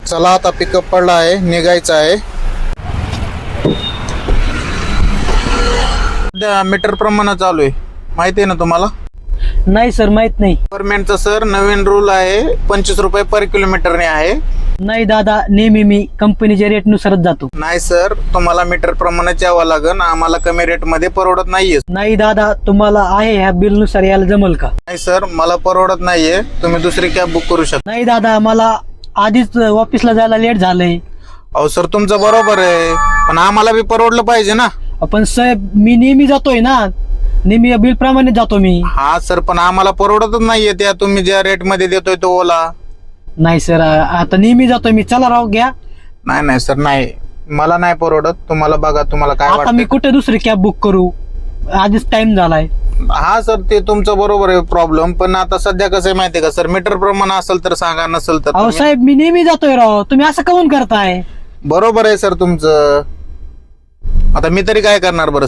चला आता पिकअप पडला आहे, निघायचं आहे. सध्या मीटर प्रमाणे चालू आहे, माहिती आहे ना तुम्हाला? नाही सर, माहित नाही. गव्हर्नमेंटचा सर नवीन रूल आहे, 25 रुपये पर किलोमीटरने आहे. नाही दादा, नेहमी मी कंपनीच्या रेट नुसारच जातो. नाही सर, तुम्हाला मीटर प्रमाणेच यावं लागेल, आम्हाला कमी रेट मध्ये परवडत नाहीये. नाही दादा, तुम्हाला आहे ह्या बिल नुसार यायला जमल का? नाही सर, मला परवडत नाहीये, तुम्ही दुसरी कॅब बुक करू शकता. नाही दादा, मला आधीच ऑफिसला जायला लेट झालंय. अहो सर, तुमचं बरोबर आहे, पण आम्हाला बी परवडलं पाहिजे ना. पण साहेब, मी नेहमी जातोय ना, नेहमी बिल प्रमाणे जातो मी. हा सर, पण आम्हाला परवडतच नाहीये त्या तुम्ही ज्या रेट मध्ये देतोय तो ओला. नाही सर, आता नेहमी जातोय मी. चला राव, घ्या. नाही नाही सर, नाही, मला नाही परवडत. तुम्हाला बघा, तुम्हाला काय आता मी वाटतं? कुठे दुसरी कॅब बुक करू? आधीच टाइम झालाय. हा सर, ते तुमचं बरोबर आहे प्रॉब्लेम, पण आता सध्या कसं आहे माहितीये का सर, मीटर प्रमाण असेल तर सांगा, नसेल तर अहो तुम्ही- साहेब, मी नेहमी जातोय राव, तुम्ही असं काऊन करताय? बरोबर आहे सर तुमचं. आता मी तरी काय करणार बरं?